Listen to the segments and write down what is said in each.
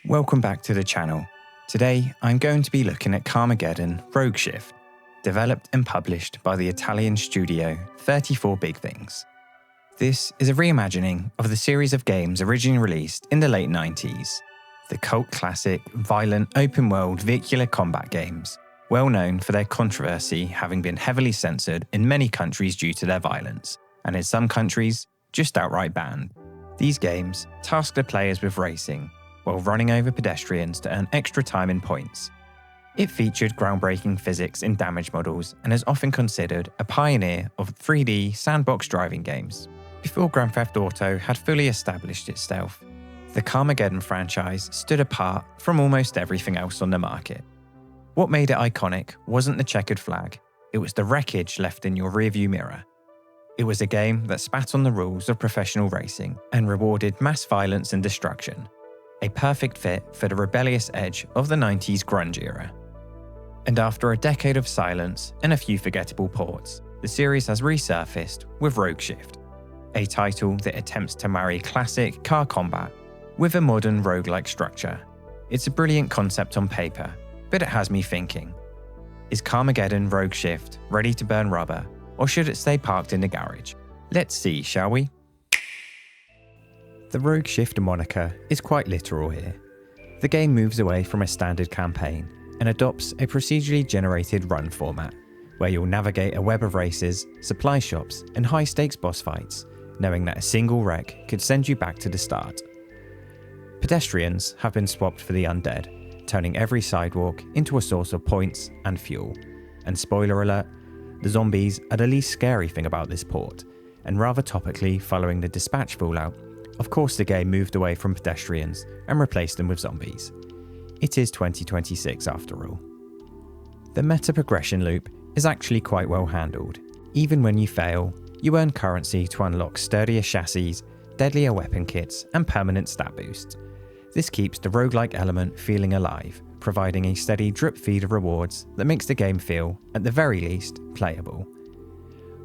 Welcome back to the channel. Today I'm going to be looking at Carmageddon Rogue Shift, developed and published by the Italian studio 34 Big Things. This is a reimagining of the series of games originally released in the late 90s. The cult classic, violent, open-world vehicular combat games, well known for their controversy having been heavily censored in many countries due to their violence, and in some countries, just outright banned. These games task the players with racing, while running over pedestrians to earn extra time and points. It featured groundbreaking physics in damage models and is often considered a pioneer of 3D sandbox driving games. Before Grand Theft Auto had fully established itself, the Carmageddon franchise stood apart from almost everything else on the market. What made it iconic wasn't the checkered flag, it was the wreckage left in your rearview mirror. It was a game that spat on the rules of professional racing and rewarded mass violence and destruction. A perfect fit for the rebellious edge of the 90s grunge era. And after a decade of silence and a few forgettable ports, the series has resurfaced with Rogue Shift, a title that attempts to marry classic car combat with a modern roguelike structure. It's a brilliant concept on paper, but it has me thinking, is Carmageddon Rogue Shift ready to burn rubber, or should it stay parked in the garage? Let's see, shall we? The Rogue Shift moniker is quite literal here. The game moves away from a standard campaign and adopts a procedurally generated run format, where you'll navigate a web of races, supply shops, and high-stakes boss fights, knowing that a single wreck could send you back to the start. Pedestrians have been swapped for the undead, turning every sidewalk into a source of points and fuel. And spoiler alert, the zombies are the least scary thing about this port, and rather topically following the Dispatch fallout, of course the game moved away from pedestrians and replaced them with zombies. It is 2026 after all. The meta progression loop is actually quite well handled. Even when you fail, you earn currency to unlock sturdier chassis, deadlier weapon kits, and permanent stat boosts. This keeps the roguelike element feeling alive, providing a steady drip feed of rewards that makes the game feel, at the very least, playable.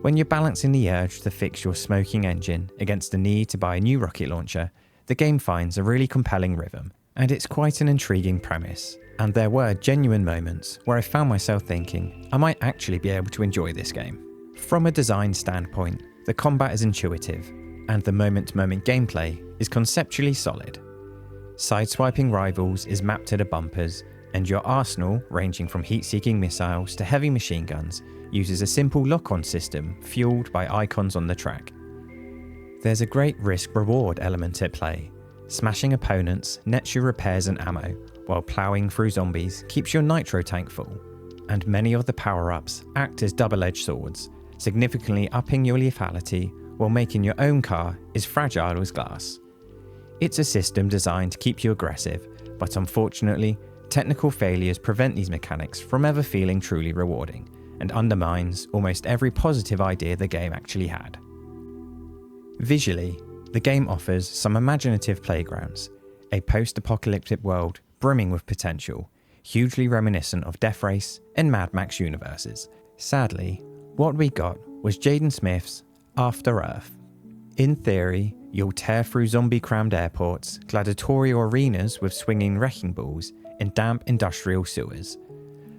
When you're balancing the urge to fix your smoking engine against the need to buy a new rocket launcher, the game finds a really compelling rhythm, and it's quite an intriguing premise. And there were genuine moments where I found myself thinking I might actually be able to enjoy this game. From a design standpoint, the combat is intuitive, and the moment-to-moment gameplay is conceptually solid. Sideswiping rivals is mapped to the bumpers, and your arsenal, ranging from heat-seeking missiles to heavy machine guns, uses a simple lock-on system fueled by icons on the track. There's a great risk-reward element at play. Smashing opponents nets you repairs and ammo, while ploughing through zombies keeps your nitro tank full. And many of the power-ups act as double-edged swords, significantly upping your lethality while making your own car as fragile as glass. It's a system designed to keep you aggressive, but unfortunately, technical failures prevent these mechanics from ever feeling truly rewarding, and undermines almost every positive idea the game actually had. Visually, the game offers some imaginative playgrounds, a post-apocalyptic world brimming with potential, hugely reminiscent of Death Race and Mad Max universes. Sadly, what we got was Jaden Smith's After Earth. In theory, you'll tear through zombie-crammed airports, gladiatorial arenas with swinging wrecking balls, and damp industrial sewers.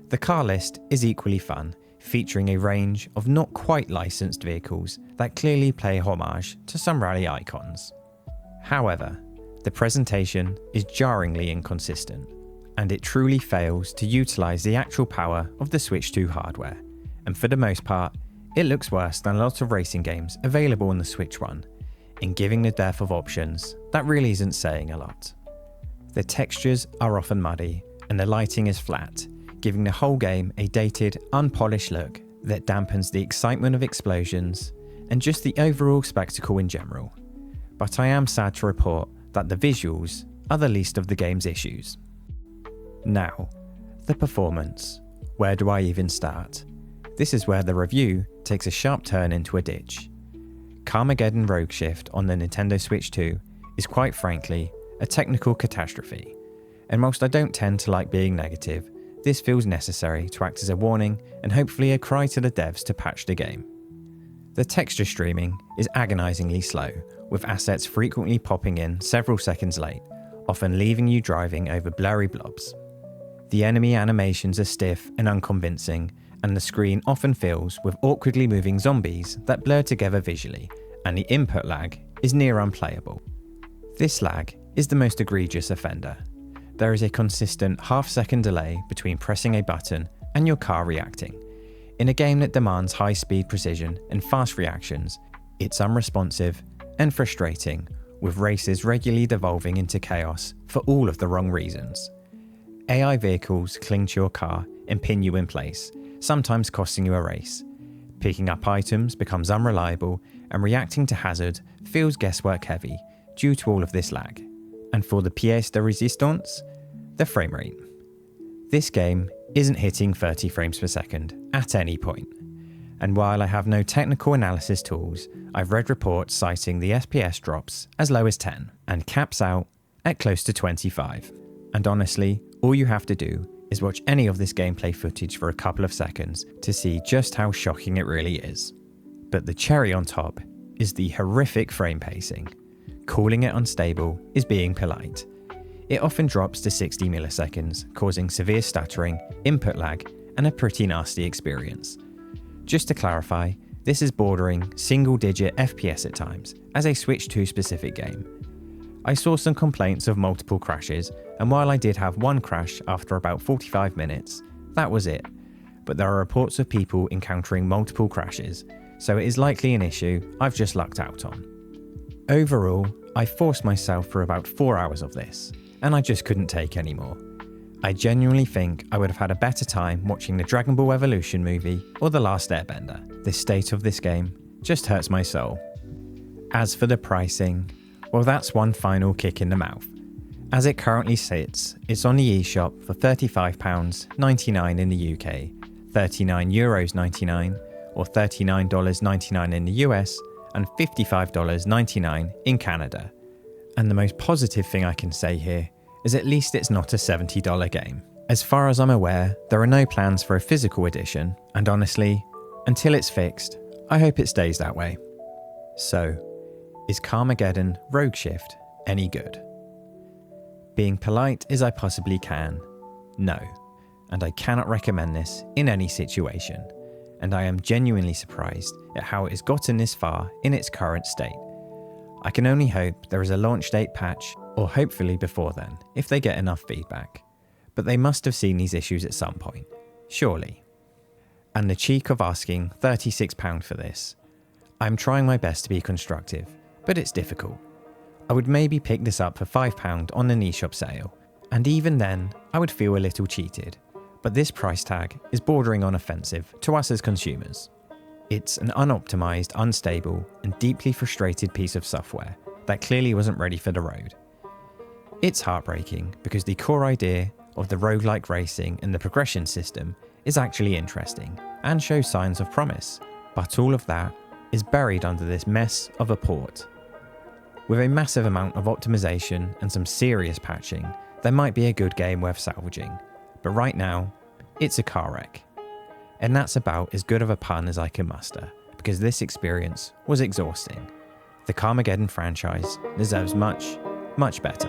The car list is equally fun, featuring a range of not quite licensed vehicles that clearly pay homage to some rally icons. However, the presentation is jarringly inconsistent, and it truly fails to utilise the actual power of the Switch 2 hardware, and for the most part, it looks worse than a lot of racing games available on the Switch 1, in giving the dearth of options that really isn't saying a lot. The textures are often muddy, and the lighting is flat, giving the whole game a dated, unpolished look that dampens the excitement of explosions and just the overall spectacle in general. But I am sad to report that the visuals are the least of the game's issues. Now, the performance. Where do I even start? This is where the review takes a sharp turn into a ditch. Carmageddon Rogue Shift on the Nintendo Switch 2 is quite frankly a technical catastrophe, and whilst I don't tend to like being negative, this feels necessary to act as a warning and hopefully a cry to the devs to patch the game. The texture streaming is agonisingly slow, with assets frequently popping in several seconds late, often leaving you driving over blurry blobs. The enemy animations are stiff and unconvincing, and the screen often fills with awkwardly moving zombies that blur together visually, and the input lag is near unplayable. This lag is the most egregious offender. There is a consistent half-second delay between pressing a button and your car reacting. In a game that demands high-speed precision and fast reactions, it's unresponsive and frustrating, with races regularly devolving into chaos for all of the wrong reasons. AI vehicles cling to your car and pin you in place, sometimes costing you a race. Picking up items becomes unreliable, and reacting to hazard feels guesswork heavy due to all of this lag. And for the pièce de résistance, the frame rate. This game isn't hitting 30 frames per second at any point. And while I have no technical analysis tools, I've read reports citing the FPS drops as low as 10 and caps out at close to 25. And honestly, all you have to do is watch any of this gameplay footage for a couple of seconds to see just how shocking it really is. But the cherry on top is the horrific frame pacing. Calling it unstable is being polite. It often drops to 60 milliseconds, causing severe stuttering, input lag, and a pretty nasty experience. Just to clarify, this is bordering single-digit FPS at times, as a Switch 2 specific game. I saw some complaints of multiple crashes, and while I did have one crash after about 45 minutes, that was it. But there are reports of people encountering multiple crashes, so it is likely an issue I've just lucked out on. Overall, I forced myself for about 4 hours of this, and I just couldn't take any more. I genuinely think I would have had a better time watching the Dragon Ball Evolution movie or The Last Airbender. The state of this game just hurts my soul. As for the pricing, well, that's one final kick in the mouth. As it currently sits, it's on the eShop for £35.99 in the UK, €39.99 or $39.99 in the US, and $55.99 in Canada. And the most positive thing I can say here is at least it's not a $70 game. As far as I'm aware, there are no plans for a physical edition, and honestly, until it's fixed, I hope it stays that way. So, is Carmageddon Rogue Shift any good? Being polite as I possibly can, no, and I cannot recommend this in any situation, and I am genuinely surprised at how it has gotten this far in its current state. I can only hope there is a launch date patch, or hopefully before then, if they get enough feedback. But they must have seen these issues at some point, surely. And the cheek of asking £36 for this. I'm trying my best to be constructive, but it's difficult. I would maybe pick this up for £5 on an eShop sale, and even then, I would feel a little cheated. But this price tag is bordering on offensive to us as consumers. It's an unoptimized, unstable, and deeply frustrated piece of software that clearly wasn't ready for the road. It's heartbreaking because the core idea of the roguelike racing and the progression system is actually interesting and shows signs of promise, but all of that is buried under this mess of a port. With a massive amount of optimization and some serious patching, there might be a good game worth salvaging, but right now, it's a car wreck. And that's about as good of a pun as I can muster, because this experience was exhausting. The Carmageddon franchise deserves much, much better.